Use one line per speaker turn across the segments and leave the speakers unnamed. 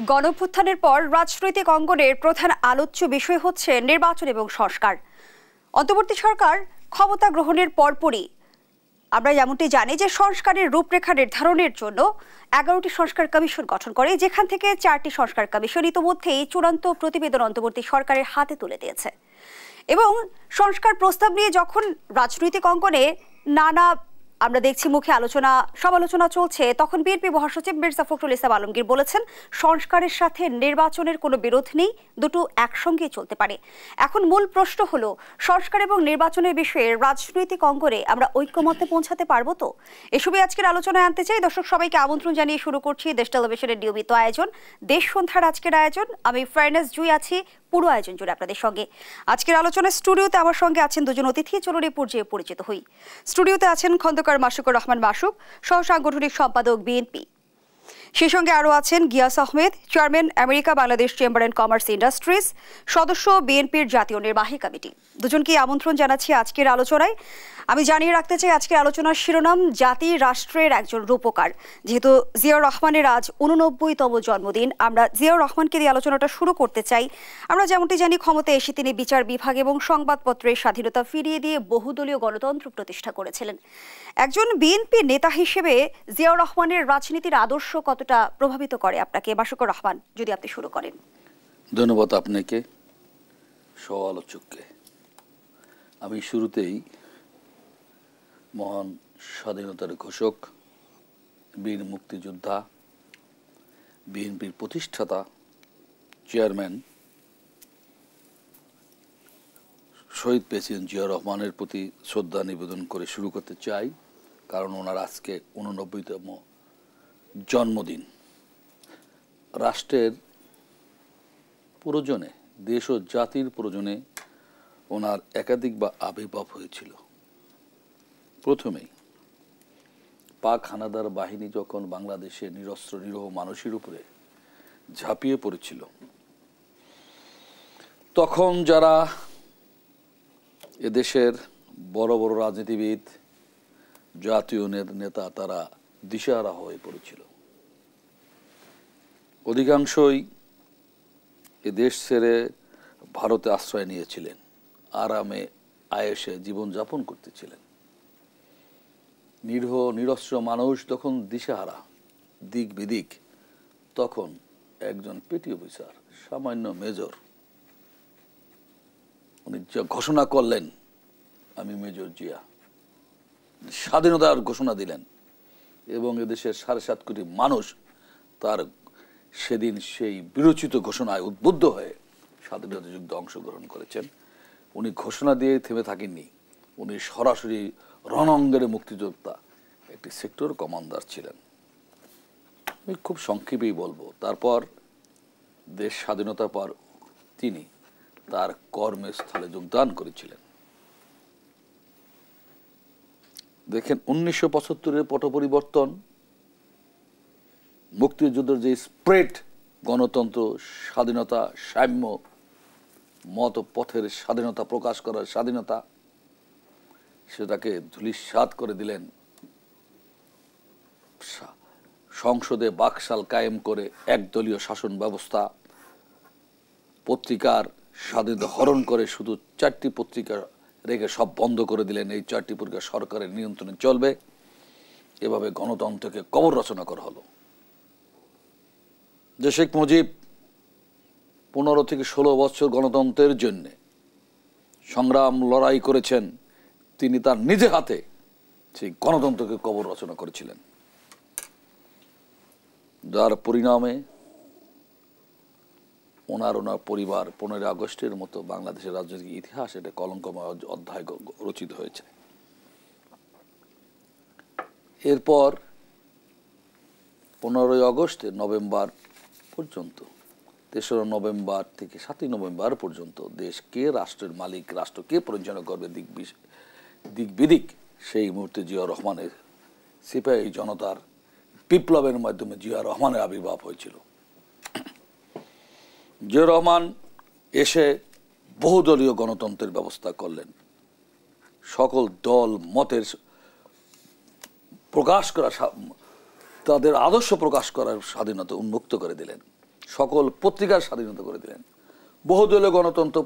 গণঅভ্যুত্থানের পর রাজনৈতিক অঙ্গনের প্রধান আলোচ্য বিষয় হচ্ছে নির্বাচন এবং সংস্কার। অন্তর্বর্তী সরকার ক্ষমতা গ্রহণের পরপরই আমরা যেমনটি জানি যে সংস্কারের রূপরেখা নির্ধারণের জন্য 11টি সংস্কার কমিশন গঠন করে, যেখান থেকে 4টি সংস্কার কমিশন ইতিমধ্যেই চূড়ান্ত প্রতিবেদন অন্তর্বর্তী সরকারের হাতে তুলে দিয়েছে। এবং সংস্কার প্রস্তাব নিয়ে যখন রাজনৈতিক অঙ্গনে নানা আমরা দেখছি মুখে আলোচনা সমালোচনা চলছে, তখন বিএনপি মহাসচিব মির্জা ফখরুল ইসলাম আলমগীর বলেছেন সংস্কারের সাথে নির্বাচনের কোনো বিরোধ নেই, দুটো একসঙ্গেই চলতে পারে। এখন মূল প্রশ্ন হলো সংস্কার এবং নির্বাচনের বিষয়ে রাজনৈতিক অঙ্গনে আমরা ঐক্যমত্যে পৌঁছাতে পারবো তো? এসবই আজকের আলোচনায় আনতে চাই। দর্শক সবাইকে আমন্ত্রণ জানিয়ে শুরু করছি দেশ টেলিভিশনের নিয়মিত আয়োজন দেশ সন্ধ্যার আজকের আয়োজন। আমি ফারনাজ জুই আছি পুরো আয়োজন জুড়ে আপনাদের সঙ্গে। আজকের আলোচনায় স্টুডিওতে আমার সঙ্গে আছেন দুজন অতিথি। চলুন এই পর্যায়ে পরিচিত হই। স্টুডিওতে আছেন খন্দকার মাসুকুর রহমান মাসুক, সহ সাংগঠনিক সম্পাদক বিএনপি। সেই সঙ্গে আরও আছেন Giyas Ahmed, chairman America Bangladesh chamber and commerce industries, সদস্য বিএনপির জাতীয় নির্বাহী কমিটি। দুজনকে আমন্ত্রণ জানাচ্ছি আজকের আলোচনায়। আমি জানিয়ে রাখতে চাই আজকের আলোচনার শিরোনাম জাতি রাষ্ট্রের একজন রূপকার। যেহেতু জিয়াউর রহমানের আজ 89তম জন্মদিন, আমরা জিয়াউর রহমানকে দিয়ে আলোচনাটা শুরু করতে চাই। আমরা যেমনটি জানি ক্ষমতায় এসে তিনি বিচার বিভাগ এবং সংবাদপত্রের স্বাধীনতা ফিরিয়ে দিয়ে বহুদলীয় গণতন্ত্র প্রতিষ্ঠা করেছিলেন। একজন বিএনপি নেতা হিসেবে জিয়াউর রহমানের রাজনীতির আদর্শ কতটা প্রভাবিত করে আপনাকে? মাসুকুর রহমান, যদি আপনি শুরু করেন।
ধন্যবাদ আপনাকে, সহ আলোচককে। আমি শুরুতেই মহান স্বাধীনতার ঘোষক, বীর মুক্তিযোদ্ধা, বিএনপির প্রতিষ্ঠাতা, চেয়ারম্যান শহীদ প্রেসিডেন্ট জিয়াউর রহমানের প্রতি শ্রদ্ধা নিবেদন করে শুরু করতে চাই, কারণ ওনার আজকে 89তম জন্মদিন। রাষ্ট্রের প্রয়োজনে, দেশ ও জাতির প্রয়োজনে ওনার একাধিকবার আবির্ভাব হয়েছিল। প্রথমেই পাক হানাদার বাহিনী যখন বাংলাদেশের নিরস্ত্র নিরীহ মানুষের উপরে ঝাঁপিয়ে পড়েছিল, তখন যারা এদেশের বড় বড় রাজনীতিবিদ, জাতীয় নেতা, তারা দিশেহারা হয়ে পড়েছিল। অধিকাংশই এ দেশ ছেড়ে ভারতে আশ্রয় নিয়েছিলেন, আরামে আয়েশে জীবনযাপন করতেছিলেন। নিরীহ নিরস্ত্র মানুষ তখন দিশেহারা, দিক বিদিক, তখন একজন পেটি অফিসার, সামান্য মেজর, উনি যা ঘোষণা করলেন, আমি মেজর জিয়া, স্বাধীনতার ঘোষণা দিলেন এবং এদেশের 7.5 কোটি মানুষ তার সেদিন সেই বিরচিত ঘোষণায় উদ্বুদ্ধ হয়ে স্বাধীনতা যুদ্ধে অংশগ্রহণ করেছেন। উনি ঘোষণা দিয়ে থেমে থাকেননি, উনি সরাসরি রণাঙ্গনে মুক্তিযোদ্ধা, একটি সেক্টর কমান্ডার ছিলেন। আমি খুব সংক্ষেপেই বলবো। তারপর দেশ স্বাধীনতার পর তিনি তার কর্মস্থলে যোগদান করেছিলেন। দেখেন 1975-এর পট পরিবর্তন, মুক্তিযুদ্ধের যে স্প্রেড, গণতন্ত্র, স্বাধীনতা, সাম্য, মত পথের স্বাধীনতা, প্রকাশ করার স্বাধীনতা, সেটাকে ধূলিসাৎ করে দিলেন। সংসদে বাকশাল কায়েম করে একদলীয় শাসন ব্যবস্থা, পত্রিকার স্বাধীনতা হরণ করে শুধু 4টি পত্রিকা রেখে সব বন্ধ করে দিলেন। এই 4টি পত্রিকা সরকারের নিয়ন্ত্রণে চলবে। এভাবে গণতন্ত্রকে কবর রচনা করা হলো। যে শেখ মুজিব 15 থেকে 16 বছর গণতন্ত্রের জন্য সংগ্রাম লড়াই করেছেন, তিনি তার নিজে হাতে সেই গণতন্ত্রকে কবর রচনা করেছিলেন, যার পরিণামে ওনার পরিবার 15 আগস্টের মতো বাংলাদেশের রাজনৈতিক ইতিহাস এটা কলঙ্কময় অধ্যায় রচিত হয়েছে। এরপর 15 আগস্ট নভেম্বর পর্যন্ত, 3রা নভেম্বর থেকে 7ই নভেম্বর পর্যন্ত দেশ কে রাষ্ট্রের মালিক, রাষ্ট্র কে পরিচালনা করবে, দিক বিদিক, সেই মুহূর্তে জিয়াউর রহমানের সিপাহী জনতার বিপ্লবের মাধ্যমে জিয়াউর রহমানের আবির্ভাব হয়েছিল। জিয়াউর রহমান এসে বহুদলীয় গণতন্ত্রের ব্যবস্থা করলেন। সকল দল মতের প্রকাশ করা, তাদের আদর্শ প্রকাশ করার স্বাধীনতা উন্মুক্ত করে দিলেন। সকল পত্রিকার স্বাধীনতা করে দিলেন, বহুদলীয় গণতন্ত্র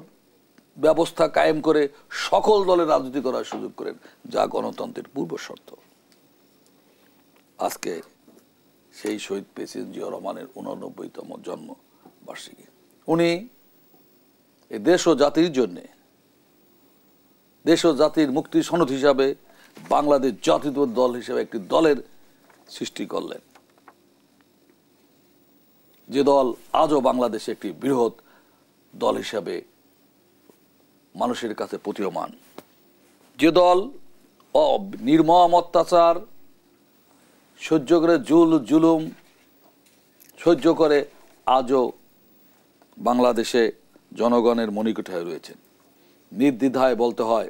ব্যবস্থা কায়েম করে সকল দলের রাজনীতি করার সুযোগ করেন, যা গণতন্ত্রের পূর্ব শর্ত। আজকে সেই শহীদ প্রেসিডেন্ট জিয়া রহমানের 89তম জন্ম বার্ষিকী। উনি এই দেশ ও জাতির জন্যে, দেশ ও জাতির মুক্তির সনদ হিসাবে বাংলাদেশ জাতীয়তাবাদী দল হিসেবে একটি দলের সৃষ্টি করলেন, যে দল আজও বাংলাদেশে একটি বৃহৎ দল হিসাবে মানুষের কাছে প্রতীয়মান, যে দল নির্মম অত্যাচার সহ্য করে, জুলুম সহ্য করে আজও বাংলাদেশে জনগণের মণিকোঠায় রয়েছেন। নির্দ্বিধায় বলতে হয়,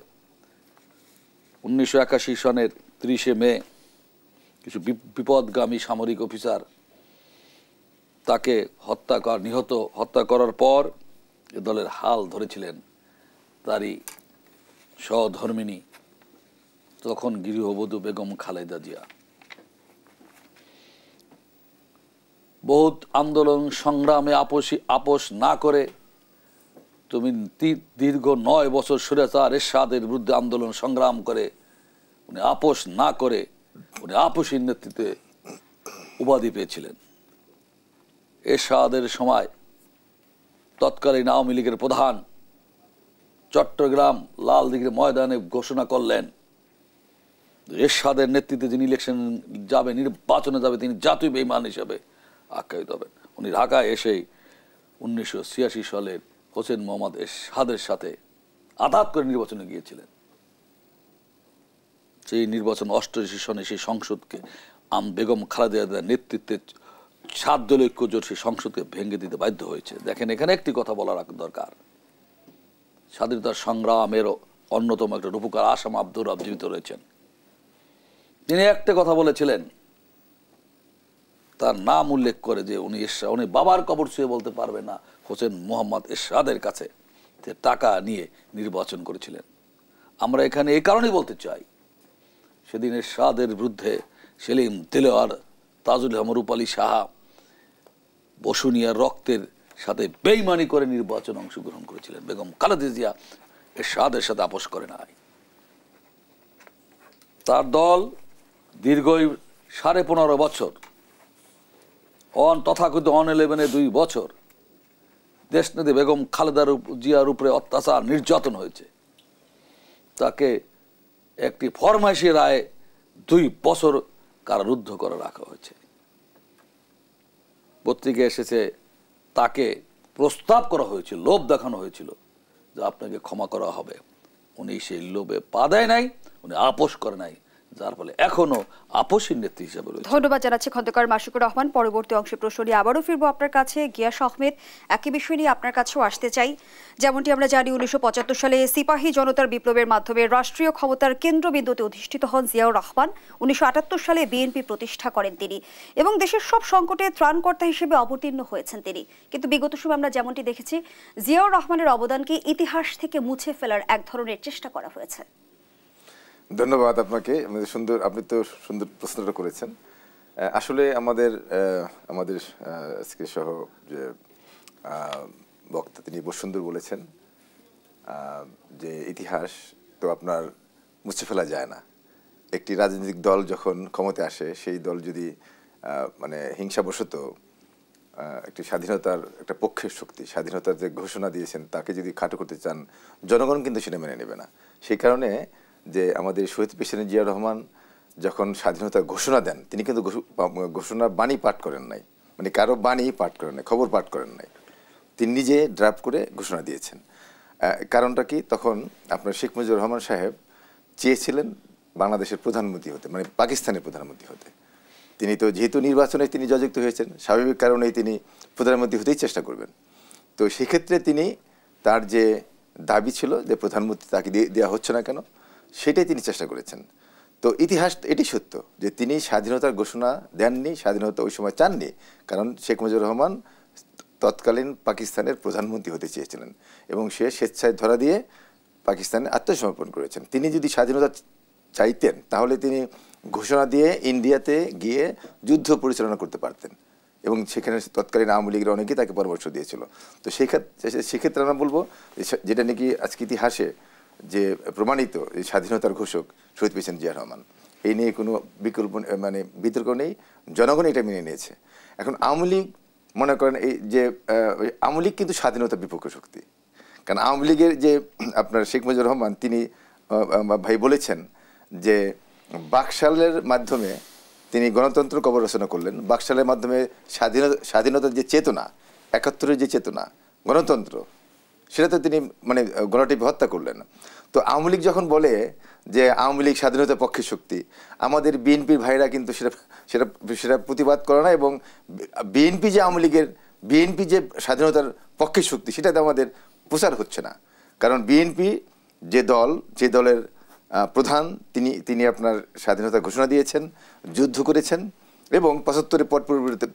1981 সনের 30 মে কিছু বিপদগামী সামরিক অফিসার তাকে হত্যা করার পর এ দলের হাল ধরেছিলেন তারই সহধর্মিণী, তখন গৃহবধূ বেগম খালেদা জিয়া। বহুত আন্দোলন সংগ্রামে আপোষ না করে তুমি দীর্ঘ 9 বছর স্বৈরাচার এরশাদের বিরুদ্ধে আন্দোলন সংগ্রাম করে উনি আপোষ না করে উনি আপসীর নেতৃত্বে উপাধি পেয়েছিলেন। এরশাদের সময় তৎকালীন আওয়ামী লীগের প্রধান চট্টগ্রাম লালদিঘির ময়দানে ঘোষণা করলেন, এরশাদের নেতৃত্বে যিনি নির্বাচনে যাবে তিনি জাতীয় বেঈমান হিসেবে আখ্যায়িত হবেন। উনি ঢাকায় এসেই 1986 সালের হোসেন মোহাম্মদ এরশাদের সাথে আঘাত করে নির্বাচনে গিয়েছিলেন। সেই নির্বাচন 88 সনে সেই সংসদকে বেগম খালেদা জিয়ার নেতৃত্বে 7 দলীয় ঐক্যজোট সেই সংসদকে ভেঙে দিতে বাধ্য হয়েছে। দেখেন, এখানে একটি কথা বলা দরকার, স্বাধীনতার সংগ্রামের অন্যতম একটা রূপকার আসাম আব্দুর রব জীবিত রয়েছেন। তিনি একটা কথা বলেছিলেন, তার নাম উল্লেখ করে, যে উনি বাবার কবর ছুঁয়ে বলতে পারবে না হোসেন মোহাম্মদ এরশাদের কাছে টাকা নিয়ে নির্বাচন করেছিলেন। আমরা এখানে এই কারণেই বলতে চাই, সেদিন এরশাদের বিরুদ্ধে সেলিম দেলোয়ার, তাজুল আহমদ রূপালী সাহা বসুনিয়ার রক্তের সাথে বেইমানি করে নির্বাচন অংশগ্রহণ করেছিলেন। বেগম খালেদা জিয়া এরশাদের সাথে আপোষ করে নাই। তার দল দীর্ঘ 15.5 বছর তথাকথিত 11 2 বছর দেশনেত্রী বেগম খালেদা জিয়ার উপরে অত্যাচার নির্যাতন হয়েছে। তাকে একটি ফরমাইশি রায়ে 2 বছর কারারুদ্ধ করে রাখা হয়েছে। পত্রিকায় এসেছে তাকে প্রস্তাব করা হয়েছিল, লোভ দেখানো হয়েছিল যে আপনাকে ক্ষমা করা হবে। উনি সেই লোভে পা দেয় নাই, উনি আপোষ করে নাই, যার ফলে এখনো আপোষের নেত্রী হিসেবে রয়েছে।
ধন্যবাদ জানাচ্ছি খন্দকার মাশিকুর রহমান। পরবর্তী অংশে প্রশ্ন নিয়ে আবারও ফিরবো আপনার কাছে। গিয়াস আহমেদ, একই বিষয় নিয়ে আপনার কাছেও আসতে চাই। যেমনটি আমরা জানি, 1975 সালে সিপাহী জনতার বিপ্লবের মাধ্যমে রাষ্ট্রীয় ক্ষমতার কেন্দ্রবিন্দুতে অধিষ্ঠিত হন জিয়াউর রহমান। 1978 সালে বিএনপি প্রতিষ্ঠা করেন তিনি এবং দেশের সব সংকটে ত্রাণকর্তা হিসেবে অবতীর্ণ হয়েছেন তিনি। কিন্তু বিগত সময় আমরা যেমনটি দেখেছি, জিয়াউর রহমানের অবদানকে ইতিহাস থেকে মুছে ফেলার এক ধরনের চেষ্টা করা হয়েছে।
ধন্যবাদ আপনাকে, আপনি তো সুন্দর প্রশ্নটা করেছেন। আসলে আমাদের আজকে সহ যে বক্তা তিনি বহু সুন্দর বলেছেন যে ইতিহাস তো আপনার মুছে ফেলা যায় না। একটি রাজনৈতিক দল যখন ক্ষমতায় আসে, সেই দল যদি মানে হিংসাবশত একটি স্বাধীনতার একটা পক্ষের শক্তি, স্বাধীনতার যে ঘোষণা দিয়েছেন তাকে যদি খাটো করতে চান, জনগণ কিন্তু সেটা মেনে নেবে না। সেই কারণে যে আমাদের শহীদ প্রেসিডেন্ট জিয়া রহমান যখন স্বাধীনতার ঘোষণা দেন, তিনি কিন্তু ঘোষণা বাণী পাঠ করেন নাই, মানে কারো বাণী পাঠ করেন নাই, খবর পাঠ করেন নাই, তিনি নিজে ড্রাফট করে ঘোষণা দিয়েছেন। কারণটা কি, তখন আপনার শেখ মুজিবুর রহমান সাহেব চেয়েছিলেন বাংলাদেশের প্রধানমন্ত্রী হতে, মানে পাকিস্তানের প্রধানমন্ত্রী হতে। তিনি তো যেহেতু নির্বাচনে তিনি জয়যুক্ত হয়েছেন, স্বাভাবিক কারণেই তিনি প্রধানমন্ত্রী হতেই চেষ্টা করবেন। তো সেক্ষেত্রে তিনি তার যে দাবি ছিল যে প্রধানমন্ত্রী তাকে দেওয়া হচ্ছে না কেন, সেটাই তিনি চেষ্টা করেছেন। তো ইতিহাস এটি সত্য যে তিনি স্বাধীনতার ঘোষণা দেননি, স্বাধীনতা ওই সময় চাননি, কারণ শেখ মুজিবুর রহমান তৎকালীন পাকিস্তানের প্রধানমন্ত্রী হতে চেয়েছিলেন এবং সে স্বেচ্ছায় ধরা দিয়ে পাকিস্তানে আত্মসমর্পণ করেছেন। তিনি যদি স্বাধীনতা চাইতেন তাহলে তিনি ঘোষণা দিয়ে ইন্ডিয়াতে গিয়ে যুদ্ধ পরিচালনা করতে পারতেন এবং সেখানে তৎকালীন আওয়ামী লীগের অনেকেই তাকে পরামর্শ দিয়েছিল। তো সেক্ষেত্রে আমরা বলবো যেটা নাকি আজকে ইতিহাসে যে প্রমাণিত এই স্বাধীনতার ঘোষক শহীদ প্রেসিডেন্ট জিয়া রহমান, এই নিয়ে কোনো বিকল্প মানে বিতর্ক নেই, জনগণ এটা মেনে নিয়েছে। এখন আওয়ামী লীগ মনে করেন এই যে আওয়ামী লীগ কিন্তু স্বাধীনতার বিপক্ষ শক্তি, কারণ আওয়ামী লীগের যে আপনার শেখ মুজিবুর রহমান তিনি ভাই বলেছেন যে বাকশালের মাধ্যমে তিনি গণতন্ত্র কবর রচনা করলেন, বাকশালের মাধ্যমে স্বাধীনতার যে চেতনা, ৭১-এর যে চেতনা, গণতন্ত্র, সেটা তো তিনি মানে গণটিপে হত্যা করলেন। তো আওয়ামী লীগ যখন বলে যে আওয়ামী লীগ স্বাধীনতার পক্ষে শক্তি, আমাদের বিএনপির ভাইরা কিন্তু সেটা প্রতিবাদ করে না, এবং বিএনপি যে আওয়ামী লীগের বিএনপি যে স্বাধীনতার পক্ষে শক্তি সেটাতে আমাদের প্রচার হচ্ছে না। কারণ বিএনপি যে দলের প্রধান তিনি আপনার স্বাধীনতা ঘোষণা দিয়েছেন, যুদ্ধ করেছেন, এবং ৭৫-এর পট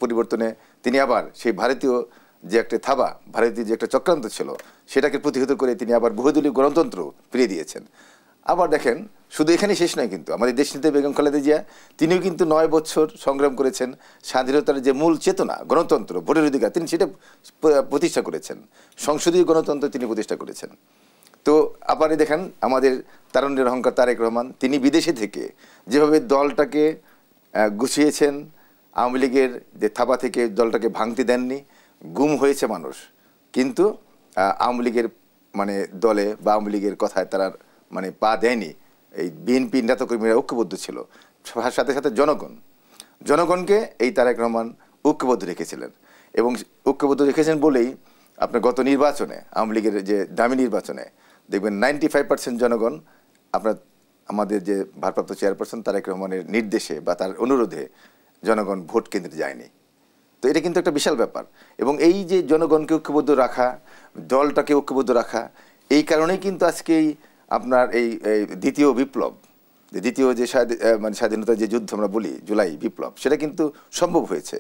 পরিবর্তনে তিনি আবার সেই ভারতীয় যে একটা থাবা, ভারতীয় যে একটা চক্রান্ত ছিল সেটাকে প্রতিহত করে তিনি আবার বহুদলীয় গণতন্ত্র ফিরিয়ে দিয়েছেন। আবার দেখেন শুধু এখানেই শেষ নয়, কিন্তু আমাদের দেশনেত্রী বেগম খালেদা জিয়া তিনিও কিন্তু ৯ বছর সংগ্রাম করেছেন, স্বাধীনতার যে মূল চেতনা গণতন্ত্র, ভোটের অধিকার, তিনি সেটা প্রতিষ্ঠা করেছেন, সংসদীয় গণতন্ত্র তিনি প্রতিষ্ঠা করেছেন। তো আবার দেখেন আমাদের তারুণ্যের অহংকার তারেক রহমান, তিনি বিদেশে থেকে যেভাবে দলটাকে গুছিয়েছেন, আওয়ামী লীগের যে থাবা থেকে দলটাকে ভাঙতে দেননি, গুম হয়েছে মানুষ, কিন্তু আওয়ামী লীগের মানে দলে বা আওয়ামী লীগের কথায় তারা মানে পা দেয়নি। এই বিএনপি নেতাকর্মীরা ঐক্যবদ্ধ ছিল, সাথে সাথে জনগণকে এই তারেক রহমান ঐক্যবদ্ধ রেখেছিলেন, এবং ঐক্যবদ্ধ রেখেছেন বলেই আপনার গত নির্বাচনে আওয়ামী লীগের যে দামি নির্বাচনে দেখবেন 95% জনগণ আপনার আমাদের যে ভারপ্রাপ্ত চেয়ারপারসন তারেক রহমানের নির্দেশে বা তার অনুরোধে জনগণ ভোট কেন্দ্রে যায়নি। তো এটা কিন্তু একটা বিশাল ব্যাপার, এবং এই যে জনগণকে ঐক্যবদ্ধ রাখা, দলটাকে ঐক্যবদ্ধ রাখা, এই কারণেই কিন্তু আজকে আপনার এই দ্বিতীয় বিপ্লব, দ্বিতীয় যে মানে স্বাধীনতার যে যুদ্ধ আমরা বলি জুলাই বিপ্লব, সেটা কিন্তু সম্ভব হয়েছে।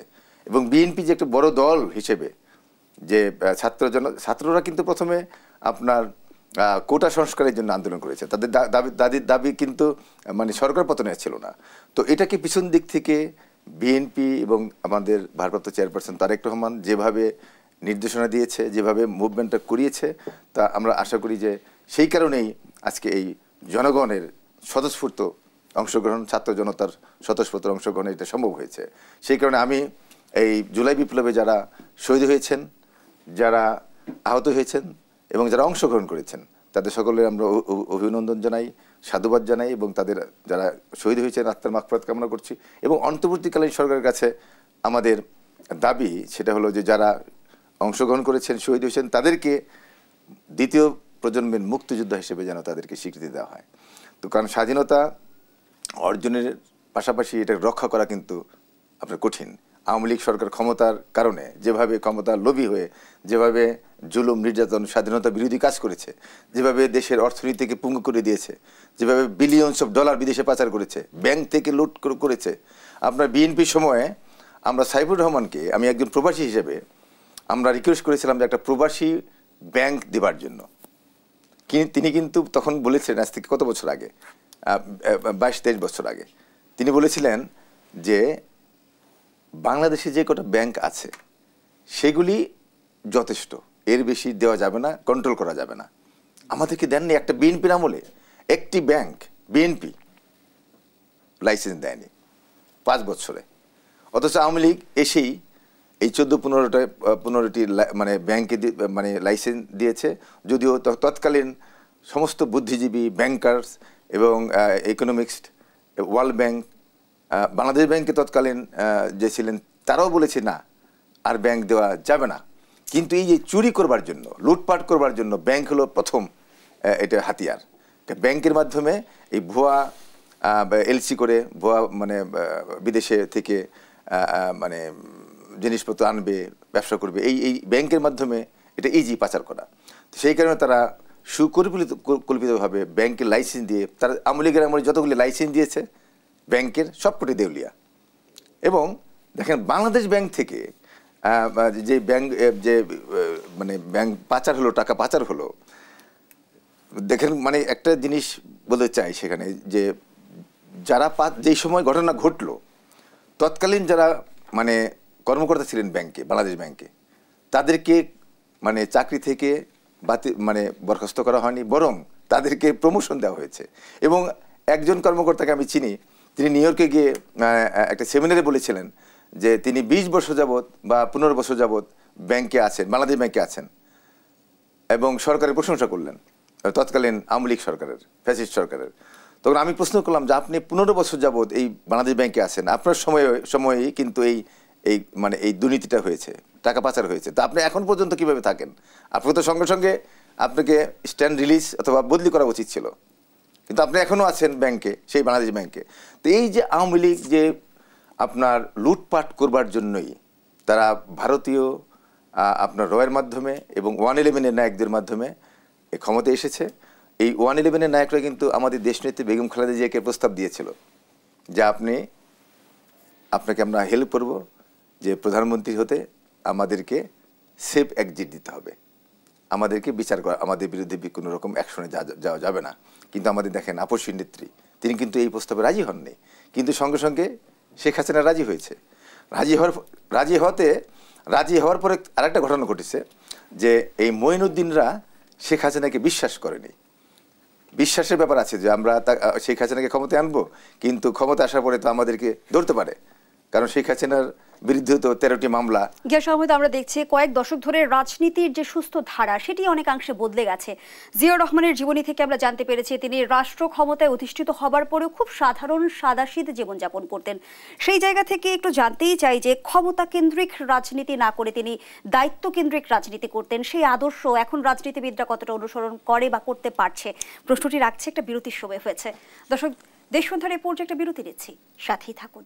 এবং বিএনপি যে একটা বড় দল হিসেবে যে ছাত্ররা কিন্তু প্রথমে আপনার কোটা সংস্কারের জন্য আন্দোলন করেছে, তাদের দাবি কিন্তু মানে সরকার পতনের ছিল না। তো এটাকে পিছন দিক থেকে বিএনপি এবং আমাদের ভারপ্রাপ্ত চেয়ারপারসন তারেক রহমান যেভাবে নির্দেশনা দিয়েছে, যেভাবে মুভমেন্টটা করিয়েছে, তা আমরা আশা করি যে সেই কারণেই আজকে এই জনগণের স্বতঃস্ফূর্ত অংশগ্রহণ, ছাত্র জনতার স্বতঃস্ফূর্ত অংশগ্রহণে এটা সম্ভব হয়েছে। সেই কারণে আমি এই জুলাই বিপ্লবে যারা শহীদ হয়েছেন, যারা আহত হয়েছেন এবং যারা অংশগ্রহণ করেছেন, তাদের সকলের আমরা অভিনন্দন জানাই, সাধুবাদ জানাই, এবং তাদের যারা শহীদ হয়েছেন আত্মার মাগফিরাত কামনা করছি। এবং অন্তর্বর্তীকালীন সরকারের কাছে আমাদের দাবি সেটা হলো যে যারা অংশগ্রহণ করেছেন, শহীদ হয়েছেন, তাদেরকে দ্বিতীয় প্রজন্মের মুক্তিযোদ্ধা হিসেবে যেন তাদেরকে স্বীকৃতি দেওয়া হয়। তো কারণ স্বাধীনতা অর্জনের পাশাপাশি এটা রক্ষা করা কিন্তু আপনার কঠিন। আওয়ামী লীগ সরকার ক্ষমতার কারণে যেভাবে ক্ষমতার লোভী হয়ে যেভাবে জুলুম, নির্যাতন, স্বাধীনতা বিরোধী কাজ করেছে, যেভাবে দেশের অর্থনীতিকে পঙ্গু করে দিয়েছে, যেভাবে বিলিয়নস অফ ডলার বিদেশে পাচার করেছে, ব্যাংক থেকে লুট করেছে। আপনার বিএনপির সময়ে আমরা সাইফুর রহমানকে, আমি একজন প্রবাসী হিসেবে আমরা রিকোয়েস্ট করেছিলাম যে একটা প্রবাসী ব্যাংক দেবার জন্য। তিনি কিন্তু তখন বলেছিলেন, আজ থেকে কত বছর আগে, 22-23 বছর আগে, তিনি বলেছিলেন যে বাংলাদেশে যে কটা ব্যাংক আছে সেগুলি যথেষ্ট, এর বেশি দেওয়া যাবে না, কন্ট্রোল করা যাবে না। আমাদেরকে দেননি, একটা বিএনপির আমলে একটি ব্যাংক বিএনপি লাইসেন্স দেয়নি 5 বছরে। অথচ আওয়ামী লীগ এসেই এই 14-15টি মানে ব্যাংকে মানে লাইসেন্স দিয়েছে, যদিও তৎকালীন সমস্ত বুদ্ধিজীবী, ব্যাংকার্স এবং ইকোনমিক্সট, ওয়ার্ল্ড ব্যাংক, বাংলাদেশ ব্যাংকে তৎকালীন যে ছিলেন তারাও বলেছে না, আর ব্যাংক দেওয়া যাবে না। কিন্তু এই যে চুরি করবার জন্য, লুটপাট করবার জন্য ব্যাংক হলো প্রথম এটা হাতিয়ার। ব্যাংকের মাধ্যমে এই ভুয়া এলসি করে, ভুয়া মানে বিদেশে থেকে মানে জিনিসপত্র আনবে, ব্যবসা করবে, এই ব্যাংকের মাধ্যমে এটা ইজি পাচার করা। তো সেই কারণে তারা সুকল্পিতভাবে ব্যাংকের লাইসেন্স দিয়ে, তারা আওয়ামী লীগের আমলে যতগুলি লাইসেন্স দিয়েছে ব্যাংকের সবকটি দেউলিয়া। এবং দেখেন বাংলাদেশ ব্যাংক থেকে যে ব্যাংক যে মানে ব্যাংক পাচার হলো, টাকা পাচার হলো, দেখেন মানে একটা জিনিস বলতে চাই সেখানে যে যারা যেই সময় ঘটনা ঘটলো তৎকালীন যারা মানে কর্মকর্তা ছিলেন ব্যাংকে, বাংলাদেশ ব্যাংকে, তাদেরকে মানে চাকরি থেকে মানে বরখাস্ত করা হয়নি, বরং তাদেরকে প্রমোশন দেওয়া হয়েছে। এবং একজন কর্মকর্তাকে আমি চিনি, তিনি নিউ ইয়র্কে গিয়ে একটা সেমিনারে বলেছিলেন যে তিনি 20 বছর যাবৎ বা 15 বছর যাবৎ ব্যাংকে আছেন, বাংলাদেশ ব্যাংকে আছেন, এবং সরকারের প্রশংসা করলেন, তৎকালীন আওয়ামী লীগ সরকারের, ফ্যাসিস্ট সরকারের। তখন আমি প্রশ্ন করলাম যে আপনি 15 বছর যাবৎ এই বাংলাদেশ ব্যাংকে আছেন, আপনার সময়েই কিন্তু এই মানে এই দুর্নীতিটা হয়েছে, টাকা পাচার হয়েছে, তো আপনি এখন পর্যন্ত কিভাবে থাকেন? আপনাকে তো সঙ্গে সঙ্গে আপনাকে স্ট্যান্ড রিলিজ অথবা বদলি করা উচিত ছিল, কিন্তু আপনি এখনও আছেন ব্যাংকে, সেই বাংলাদেশ ব্যাংকে। তো এই যে আওয়ামী লীগ যে আপনার লুটপাট করবার জন্যই তারা ভারতীয় আপনার রয়ের মাধ্যমে এবং 111-এর নায়কদের মাধ্যমে এই ক্ষমতায় এসেছে। এই 111-এর নায়করা কিন্তু আমাদের দেশনেত্রী বেগম খালেদা জিয়াকে প্রস্তাব দিয়েছিল যে আপনাকে আমরা হেল্প করব, যে প্রধানমন্ত্রী হতে আমাদেরকে সেফ এক্সিট দিতে হবে, আমাদেরকে বিচার করা, আমাদের বিরুদ্ধে কোনো রকম অ্যাকশনে যাওয়া যাবে না। কিন্তু আমাদের দেখেন আপসী নেত্রী, তিনি কিন্তু এই প্রস্তাবে রাজি হননি, কিন্তু সঙ্গে সঙ্গে শেখ হাসিনা রাজি হয়েছে। রাজি হওয়ার পরে আরেকটা ঘটনা ঘটেছে যে এই মঈনুদ্দিনরা শেখ হাসিনাকে বিশ্বাস করেনি। বিশ্বাসের ব্যাপার আছে যে আমরা শেখ হাসিনাকে ক্ষমতায় আনবো, কিন্তু ক্ষমতা আসার পরে তো আমাদেরকে ধরতে পারে, কারণ শেখ হাসিনার বিরুদ্ধে তো 13টি মামলা।
গিয়াস আহমেদ, আমরা দেখছি কয়েক দশক ধরে রাজনীতির যে সুস্থ ধারা সেটি অনেকাংশে বদলে গেছে। জিয়াউর রহমানের জীবনী থেকে আমরা জানতে পেরেছি তিনি রাষ্ট্র ক্ষমতায় অধিষ্ঠিত হবার পরেও খুব সাধারণ সাদাসিধে জীবনযাপন করতেন। সেই জায়গা থেকে একটু জানতেই চাই যে ক্ষমতা কেন্দ্রিক রাজনীতি না করে তিনি দায়িত্ব কেন্দ্রিক রাজনীতি করতেন, সেই আদর্শ এখন রাজনীতিবিদরা কতটা অনুসরণ করে বা করতে পারছে, প্রশ্নটি রাখছে। একটা বিরতির সময় হয়েছে। দর্শক, দেশ সন্ধ্যার এই পর্যায়ে একটা বিরতি নিচ্ছি, সাথেই থাকুন।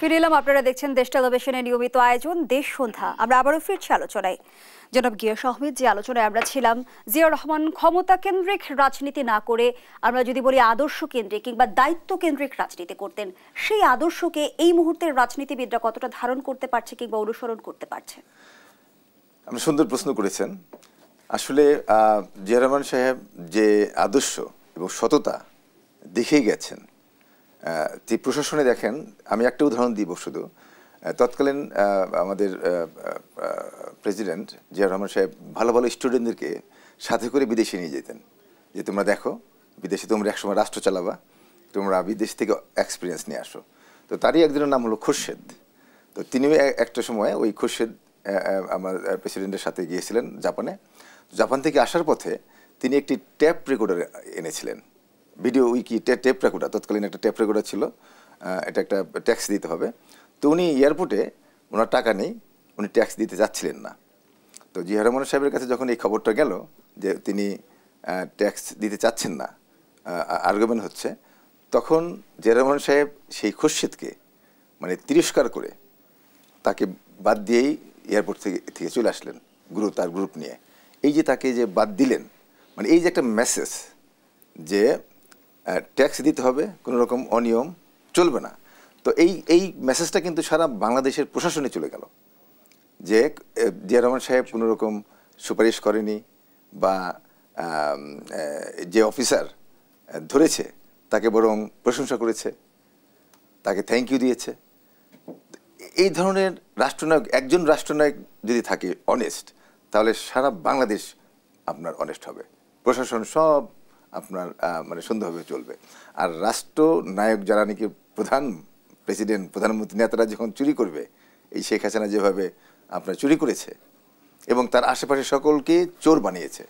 ফিরে এলাম, আপনারা দেখছেন দেশ টেলিভিশনের নিয়মিত আয়োজন দেশ সন্ধ্যা। আমরা আবারও ফিরছি আলোচনায়। জনাব গিয়াস আহমেদ, যে আলোচনায় আমরা ছিলাম, জিয়াউর রহমান ক্ষমতা কেন্দ্রিক রাজনীতি না করে আমরা যদি বলি আদর্শ কেন্দ্রিক কিংবা দায়িত্ব কেন্দ্রিক রাজনীতি করতেন, সেই আদর্শকে এই মুহূর্তের রাজনীতিবিদরা কতটা ধারণ করতে পারছে কিংবা অনুসরণ করতে পারছে?
আপনি সুন্দর প্রশ্ন করেছেন। আসলে জিয়া রহমান সাহেব যে আদর্শ এবং সততা দেখেই গেছেন, প্রশাসনে দেখেন, আমি একটা উদাহরণ দিব শুধু। তৎকালীন আমাদের প্রেসিডেন্ট জিয়া রহমান সাহেব ভালো ভালো স্টুডেন্টদেরকে সাথে করে বিদেশে নিয়ে যেতেন, যে তোমরা দেখো বিদেশে তোমরা একসময় রাষ্ট্র চালাবা, তোমরা বিদেশ থেকে এক্সপিরিয়েন্স নিয়ে আসো। তো তারই একজনের নাম হলো খুরশেদ। তো তিনিও একটা সময় ওই খুরশেদ আমার প্রেসিডেন্টের সাথে গিয়েছিলেন জাপানে। জাপান থেকে আসার পথে তিনি একটি ট্যাপ রেকর্ডার এনেছিলেন, ভিডিও উইকি টেপ রেকর্ডার, তৎকালীন একটা টেপ রেকর্ডার ছিল, এটা একটা ট্যাক্স দিতে হবে। তো উনি এয়ারপোর্টে, ওনার টাকা নেই, উনি ট্যাক্স দিতে যাচ্ছিলেন না। তো জিয়া রহমান সাহেবের কাছে যখন এই খবরটা গেল যে তিনি ট্যাক্স দিতে চাচ্ছেন না, আর্গুমেন্ট হচ্ছে, তখন জিয়া রহমান সাহেব সেই খুরশেদকে মানে তিরস্কার করে তাকে বাদ দিয়েই এয়ারপোর্ট থেকে চলে আসলেন তার গ্রুপ নিয়ে। এই যে তাকে যে বাদ দিলেন, মানে এই যে একটা মেসেজ যে ট্যাক্স দিতে হবে, কোনো রকম অনিয়ম চলবে না। তো এই মেসেজটা কিন্তু সারা বাংলাদেশের প্রশাসনে চলে গেল যে জিয়া রহমান সাহেব কোনো রকম সুপারিশ করেনি, বা যে অফিসার ধরেছে তাকে বরং প্রশংসা করেছে, তাকে থ্যাংক ইউ দিয়েছে। এই ধরনের রাষ্ট্রনায়ক, একজন রাষ্ট্রনায়ক যদি থাকে অনেস্ট, তাহলে সারা বাংলাদেশ আপনার অনেস্ট হবে, প্রশাসন সব আপনার মানে সুন্দরভাবে চলবে। আর রাষ্ট্রনায়ক যারা নাকি প্রেসিডেন্ট, প্রধানমন্ত্রী, নেতারা যখন চুরি করবে, এই শেখ হাসিনা যেভাবে আপনার চুরি করেছে এবং তার আশেপাশে সকলকে চোর বানিয়েছে,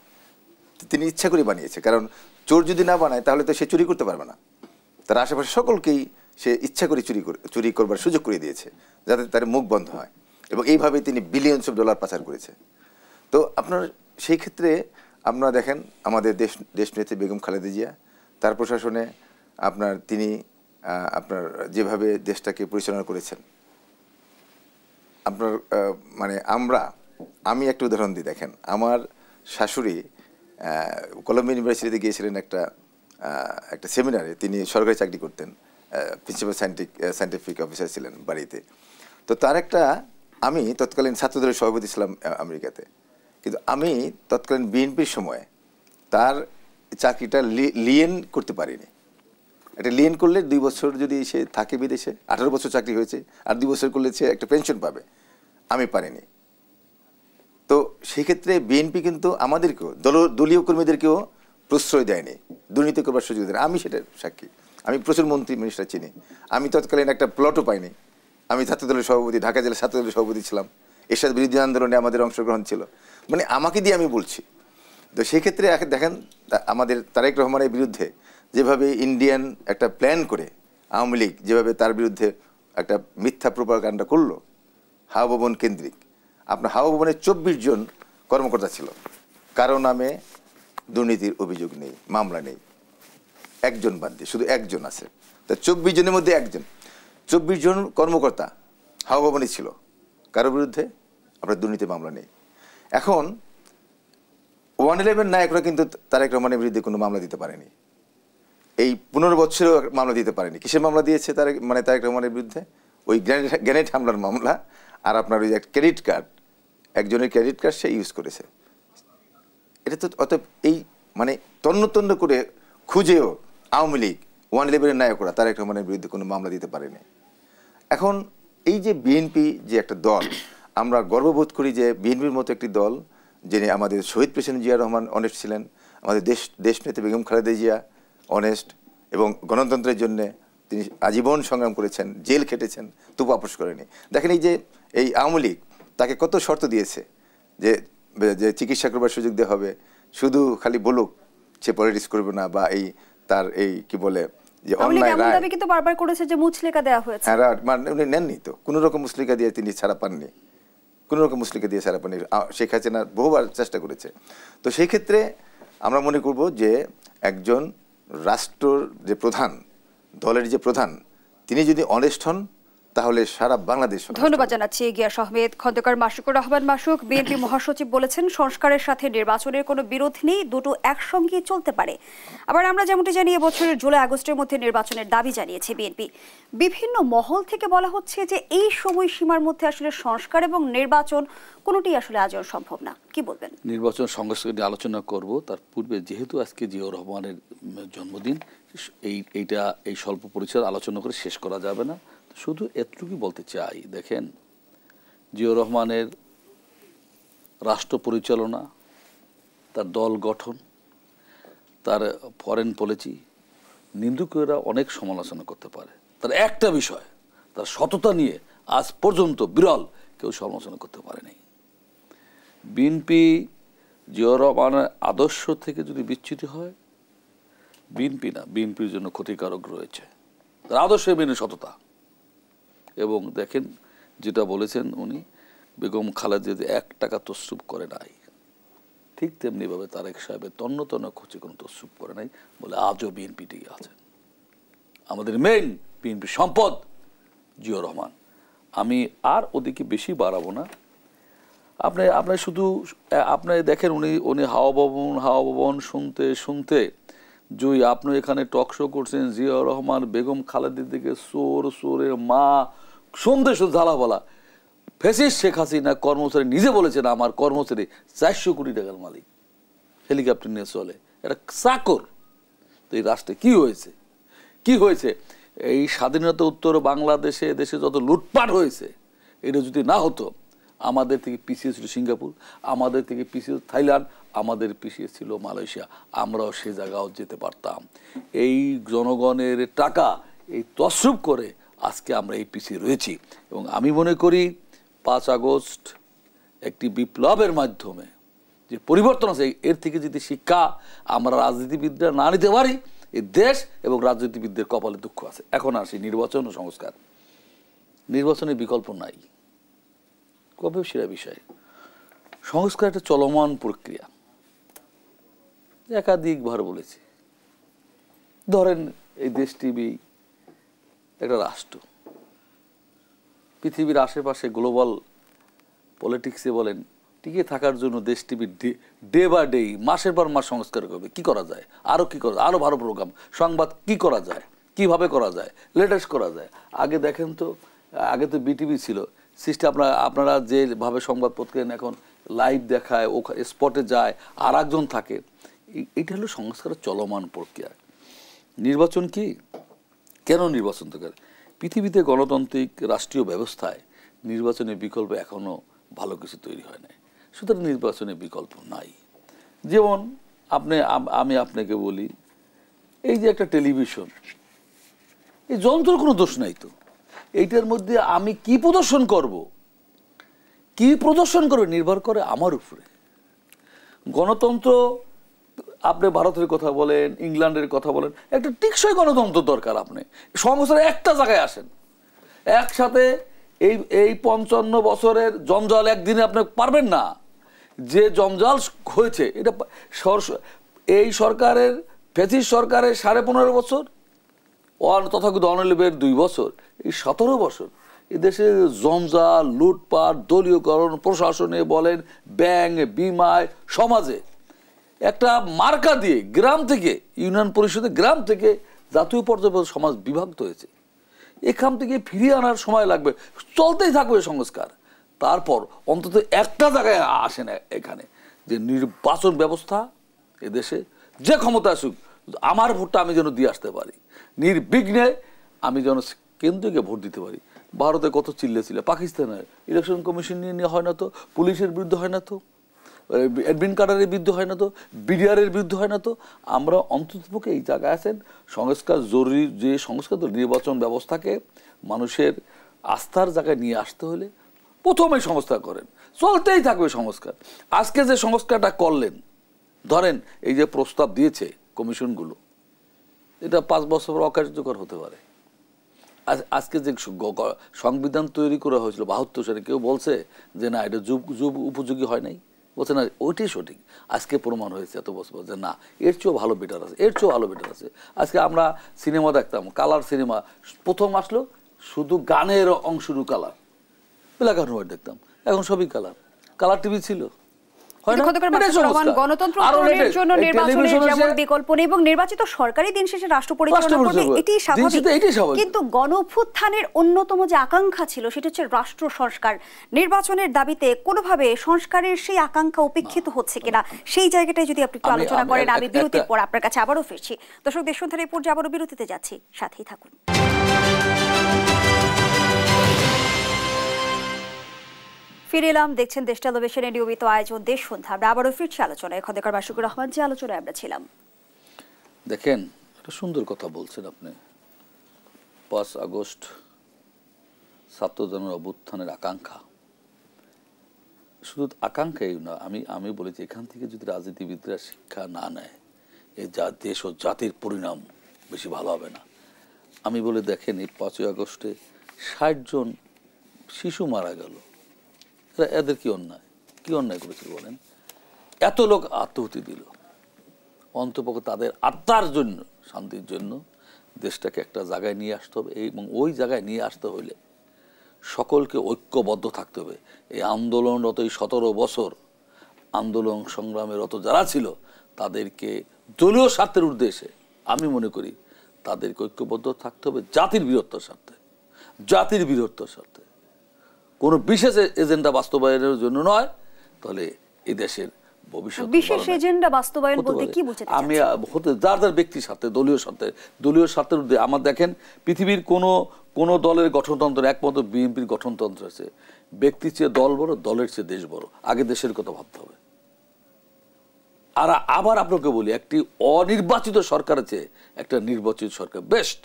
তিনি ইচ্ছা করে বানিয়েছে, কারণ চোর যদি না বানায় তাহলে তো সে চুরি করতে পারবে না। তার আশেপাশে সকলকেই সে ইচ্ছা করে চুরি করবার সুযোগ করে দিয়েছে, যাতে তার মুখ বন্ধ হয়, এবং এইভাবে তিনি বিলিয়নস অফ ডলার পাচার করেছে। তো আপনার সেই ক্ষেত্রে আপনারা দেখেন আমাদের দেশনেত্রী বেগম খালেদা জিয়া, তার প্রশাসনে তিনি যেভাবে দেশটাকে পরিচালনা করেছেন, আপনার মানে আমি একটা উদাহরণ দিই। দেখেন, আমার শাশুড়ি কলম্বিয়া ইউনিভার্সিটিতে গিয়েছিলেন একটা সেমিনারে, তিনি সরকারি চাকরি করতেন, প্রিন্সিপাল সায়েন্টিফিক অফিসার ছিলেন বাড়িতে। তো আমি তৎকালীন ছাত্রদলের সভাপতি ছিলাম আমেরিকাতে, কিন্তু আমি তৎকালীন বিএনপির সময় তার চাকরিটা লিয়েন করতে পারিনি, একটা লিয়েন করলে 2 বছর যদি সে থাকে বিদেশে, 18 বছর চাকরি হয়েছে, আর 2 বছর করলে সে একটা পেনশন পাবে। আমি পারিনি। তো সেক্ষেত্রে বিএনপি কিন্তু আমাদেরকেও দলীয় কর্মীদেরকেও প্রশ্রয় দেয়নি, দুর্নীতি করবার সুযোগ দেয়নি। আমি সেটার সাক্ষী। আমি প্রচুর মন্ত্রী মিনিস্টার চিনি। আমি তৎকালীন একটা প্লটও পাইনি। আমি ছাত্রদলের সভাপতি, ঢাকা জেলা ছাত্রদলের সভাপতি ছিলাম। এরশাদ বিরোধী আন্দোলনে আমাদের অংশগ্রহণ ছিল। মানে আমাকে দিয়ে আমি বলছি। তো সেক্ষেত্রে দেখেন আমাদের তারেক রহমানের বিরুদ্ধে যেভাবে ইন্ডিয়ান একটা প্ল্যান করে আওয়ামী লীগ যেভাবে তার বিরুদ্ধে একটা মিথ্যা প্রোপাগান্ডা করলো, হাওয়া ভবন কেন্দ্রিক। আপনার হাওয়া ভবনে 24 জন কর্মকর্তা ছিল, কারো নামে দুর্নীতির অভিযোগ নেই, মামলা নেই, একজন বাদ দিয়ে শুধু একজন আছে। তা 24 জনের মধ্যে একজন, 24 জন কর্মকর্তা হাওয়া ভবনে ছিল, কারো বিরুদ্ধে আপনার দুর্নীতি মামলা নেই। এখন 111 নায়করা কিন্তু তারেক রহমানের বিরুদ্ধে কোনো মামলা দিতে পারেনি, এই 15 বছরেও মামলা দিতে পারেনি। কিসের মামলা দিয়েছে তারেক রহমানের বিরুদ্ধে? ওই গ্রেনেড হামলার মামলা। আর আপনার ওই ক্রেডিট কার্ড, একজনের ক্রেডিট কার্ড সে ইউজ করেছে। এটা তো অতএব এই মানে তন্ন করে খুঁজেও আওয়ামী লীগ 111 নায়করা তারেক রহমানের বিরুদ্ধে কোনো মামলা দিতে পারেনি। এখন এই যে বিএনপি যে একটা দল, আমরা গর্ববোধ করি যে বিএনপির মতো একটি দল, যিনি আমাদের শহীদ প্রেসিডেন্ট জিয়া রহমান অনেস্ট ছিলেন, আমাদের দেশনেত্রী বেগম খালেদা জিয়া অনেস্ট, এবং গণতন্ত্রের জন্য তিনি আজীবন সংগ্রাম করেছেন, জেল খেটেছেন, তবু আপোষ করেনি। দেখেন এই আওয়ামী লীগ তাকে কত শর্ত দিয়েছে যে চিকিৎসা করবার সুযোগ দেওয়া হবে, শুধু খালি বলুক সে পলিটিক্স করবে না, বা তার কি বলে যে অন্যায় রায়
কিন্তু বারবার করেছে যে মুচলেকা দেওয়া হয়েছে।
হ্যাঁ, মানে উনি নেননি তো, কোনো রকম মুচলেকা দিয়ে তিনি ছাড়া পাননি, কোনো রকম মুচলেকা দিয়ে ছাড়া পাননি। শেখ হাসিনা বহুবার চেষ্টা করেছে। তো সেই ক্ষেত্রে আমরা মনে করব যে একজন রাষ্ট্রর যে প্রধান, দলের যে প্রধান, তিনি যদি অনেস্ট হন তাহলে সারা বাংলাদেশ।
ধন্যবাদ জানাচ্ছি গিয়াস আহমেদ। খন্দকার মাসুকুর রহমান মাসুক, বিএনপি মহাসচিব, বলেছেন সংস্কারের সাথে নির্বাচনের কোনো বিরোধ নেই, দুটো একসঙ্গে চলতে পারে। আবার আমরা যেমনটি জানি এবছরের জুলাই আগস্টের মধ্যে নির্বাচনের দাবি জানিয়েছে বিএনপি। বিভিন্ন মহল থেকে বলা হচ্ছে যে এই সময়সীমার মধ্যে আসলে সংস্কার এবং নির্বাচন কোনোটি আসলে আজও সম্ভব না। কি বলবেন?
নির্বাচন সংস্কার নিয়ে আলোচনা করব, তার পূর্বে যেহেতু আজকে জিয়াউর রহমানের জন্মদিন, এই স্বল্প পরিচয় আলোচনা করে শেষ করা যাবে না। শুধু এতটুকুই বলতে চাই, দেখেন জিয়াউর রহমানের রাষ্ট্র পরিচালনা, তার দল গঠন, তার ফরেন পলিসি নিন্দুকেরা অনেক সমালোচনা করতে পারে। তার একটা বিষয়, তার সততা নিয়ে আজ পর্যন্ত বিরল কেউ সমালোচনা করতে পারেনি। বিএনপি জিয়াউর রহমানের আদর্শ থেকে যদি বিচ্যুত হয়, বিএনপি না, বিএনপির জন্য ক্ষতিকারক রয়েছে। তার আদর্শের মেনে সততা। এবং দেখেন যেটা বলেছেন উনি, বেগম খালেদা জিয়া 1 টাকা তসরুপ করে নাই, ঠিক তেমনিভাবে তারেক সাহেবের তন্ন খোঁজে কোনো তসরুপ করে নাই বলে আজও বিএনপি টিকে আছেন। আমাদের মেইন বিএনপি সম্পদ জিয়াউর রহমান। আমি আর ওদিকে বেশি বাড়াবো না। আপনি শুধু আপনি দেখেন উনি হাওয়া ভবন শুনতে জুই, আপনি এখানে টক শো করছেন, জিয়াউর রহমান বেগম খালেদার দিকে সোরের মা, শুনতে ঝালা বলা। ফ্যাসিস্ট শেখ হাসিনা কর্মচারী নিজে বলেছেন আমার কর্মচারী 400 কোটি টাকার মালিক, হেলিকপ্টার নিয়ে চলে, এটা চাকর। তো এই রাষ্ট্রে কি হয়েছে? এই স্বাধীনতা উত্তর বাংলাদেশে দেশে যত লুটপাট হয়েছে, এটা যদি না হতো, আমাদের থেকে পিছিয়ে ছিল সিঙ্গাপুর, আমাদের থেকে পিছিয়ে থাইল্যান্ড, আমাদের পিছিয়ে ছিল মালয়েশিয়া, আমরাও সে জায়গাও যেতে পারতাম। এই জনগণের টাকা এই তসরুপ করে আজকে আমরা এই পিছিয়ে রয়েছি। এবং আমি মনে করি 5 আগস্ট একটি বিপ্লবের মাধ্যমে যে পরিবর্তন আছে, এর থেকে যদি শিক্ষা আমরা রাজনীতিবিদরা না নিতে পারি, এই দেশ এবং রাজনীতিবিদদের কপালে দুঃখ আছে। এখন আসি নির্বাচন ও সংস্কার। নির্বাচনের বিকল্প নাই, কবে সেরা বিষয়। সংস্কার একটা চলমান প্রক্রিয়া, একাধিকবার বলেছি। ধরেন এই দেশ টিভি একটা রাষ্ট্র, পৃথিবীর আশেপাশে গ্লোবাল পলিটিক্সে বলেন টিকে থাকার জন্য দেশ টিভি ডে বাই ডে, মাসের পর মাস সংস্কার করবে। কি করা যায়, আরো কি করা, আরো ভালো প্রোগ্রাম, সংবাদ কি করা যায়, কিভাবে করা যায়, লেটেস্ট করা যায়। আগে দেখেন তো, আগে তো বিটিভি ছিল সিস্টেম, আপনারা যেভাবে সংবাদ পত্রেন এখন লাইভ দেখায়, ওখানে স্পটে যায়, আর একজন থাকে। এটা হলো সংস্কারের চলমান প্রক্রিয়া। নির্বাচন কি কেন নির্বাচন দরকার? পৃথিবীতে গণতান্ত্রিক রাষ্ট্রীয় ব্যবস্থায় নির্বাচনের বিকল্প এখনো ভালো কিছু তৈরি হয় নাই, সুতরাং নির্বাচনের বিকল্প নাই। যেমন আমি আপনাকে বলি, এই যে একটা টেলিভিশন, এই যন্ত্র কোনো দোষ নাই তো, এইটার মধ্যে আমি কি প্রদর্শন করব নির্ভর করে আমার উপরে। গণতন্ত্র, আপনি ভারতের কথা বলেন, ইংল্যান্ডের কথা বলেন, একটা টিকসই গণতন্ত্র দরকার। আপনি সংসারে একটা জায়গায় আসেন, একসাথে এই 55 বছরের জঞ্জাল একদিনে আপনি পারবেন না। যে জঞ্জাল হয়েছে, এটা এই সরকারের, ফ্যাসিস্ট সরকারের 15.5 বছর, তথাকথিত অনলিবের 2 বছর, এই 17 বছর এদেশে জঞ্জাল, লুটপাট, দলীয়করণ, প্রশাসনে বলেন, ব্যাংক, বিমায়, সমাজে একটা মার্কা দিয়ে গ্রাম থেকে, ইউনিয়ন পরিষদে গ্রাম থেকে জাতীয় পর্যায়ে সমাজ বিভক্ত হয়েছে। এখান থেকে ফিরিয়ে আনার সময় লাগবে, চলতেই থাকবে সংস্কার। তারপর অন্তত একটা জায়গায় আসে না এখানে, যে নির্বাচন ব্যবস্থা এদেশে যে ক্ষমতা আসুক, আমার ভোটটা আমি যেন দিয়ে আসতে পারি, নির্বিঘ্নে আমি যেন কেন্দ্রকে ভোট দিতে পারি। ভারতে কত চিল্লে পাকিস্তানের ইলেকশন কমিশন নিয়ে হয় না তো, পুলিশের বিরুদ্ধে হয় না তো, অ্যাডমিন কার্ডারের বিরুদ্ধে হয় না তো, বিডিআরের বিরুদ্ধে হয় না তো। আমরা অন্ততপক্ষে এই জায়গায় আছেন, সংস্কার জরুরি। যে সংস্কার তো নির্বাচন ব্যবস্থাকে মানুষের আস্থার জায়গায় নিয়ে আসতে হলে প্রথমেই সংস্কার করেন, চলতেই থাকবে সংস্কার। আজকে যে সংস্কারটা করলেন, ধরেন এই যে প্রস্তাব দিয়েছে কমিশনগুলো, এটা 5 বছর পর অকার্যকর হতে পারে। আজকে যে সংবিধান তৈরি করা হয়েছিল 72 সালে, কেউ বলছে যে না এটা যুগ উপযোগী হয় নাই? বলছে না, ওইটাই সঠিক। আজকে প্রমাণ হয়েছে এত বছর যে না, এর চেয়েও ভালো বেটার আছে, এর চেয়েও ভালো বেটার আছে। আজকে আমরা সিনেমা দেখতাম, কালার সিনেমা প্রথম আসলো, শুধু গানের অংশুরু কালার, ব্ল্যাক অ্যান্ড হোয়াইট দেখতাম, এখন সবই কালার টিভি ছিল।
গণতন্ত্র উত্তরণের জন্য নির্বাচনের যেমন বিকল্প নেই, এবং নির্বাচিত সরকারই দিন শেষে রাষ্ট্র পরিচালনা করবে, এটাই স্বাভাবিক। কিন্তু গণঅভ্যুত্থানের অন্যতম যে আকাঙ্ক্ষা ছিল, সেটা হচ্ছে রাষ্ট্র সংস্কার। নির্বাচনের দাবিতে কোনোভাবে সংস্কারের সেই আকাঙ্ক্ষা উপেক্ষিত হচ্ছে কিনা, সেই জায়গাটাই যদি আপনি একটু আলোচনা করেন। আমি বিরতির পর আপনার কাছে আবারও ফিরছি। দর্শক, দেশ সন্ধ্যার এই পর্যায়ে আবারও বিরতিতে যাচ্ছি, সাথেই থাকুন। ফিরে এলাম, দেখছেন দেশ টেলিভিশনের নিয়মিত আয়োজন দেশ সন্ধ্যা। আমরা আবারও ফিরছি আলোচনায়। খন্দকার মাশরুকুর রহমান, যে আলোচনায় আমরা ছিলাম।
দেখেন, একটা সুন্দর কথা বলছেন আপনি। 5 আগস্ট ছাত্রজনের অভ্যুত্থানের আকাঙ্ক্ষা, শুধু আকাঙ্ক্ষাই না, আমি বলেছি এখান থেকে যদি রাজনীতিবিদরা শিক্ষা না নেয়, এই দেশ ও জাতির পরিণাম বেশি ভালো হবে না। আমি বলে দেখেন, এই 5 আগস্টে 60 জন শিশু মারা গেল। এদের কি অন্যায় করেছিল বলেন? এত লোক আত্মহতি দিল। অন্তপক্ষে তাদের আত্মার জন্য, শান্তির জন্য দেশটাকে একটা জায়গায় নিয়ে আসতে হবে, এবং ওই জায়গায় নিয়ে আসতে হলে সকলকে ঐক্যবদ্ধ থাকতে হবে। এই আন্দোলনরত, এই 17 বছর আন্দোলন সংগ্রামেরত যারা ছিল, তাদেরকে দলীয় স্বার্থের উদ্দেশ্যে আমি মনে করি তাদেরকে ঐক্যবদ্ধ থাকতে হবে জাতির বৃহত্তর স্বার্থে, কোনো বিশেষ এজেন্ডা বাস্তবায়নের জন্য নয়। তাহলে এই দেশের ভবিষ্যৎ
বিশেষ এজেন্ডা বাস্তবায়ন বলতে কি বোঝাতে চাচ্ছেন?
আমি হতে যার ব্যক্তির সাথে, দলীয় স্বার্থের উদ্দেশ্যে। আমার দেখেন, পৃথিবীর কোন দলের গঠনতন্ত্র, একমাত্র বিএনপির গঠনতন্ত্র আছে, ব্যক্তির চেয়ে দল বড়, দলের চেয়ে দেশ বড়। আগে দেশের কথা ভাবতে হবে। আর আবার আপনাকে বলি, একটি অনির্বাচিত সরকারের চেয়ে একটা নির্বাচিত সরকার বেস্ট।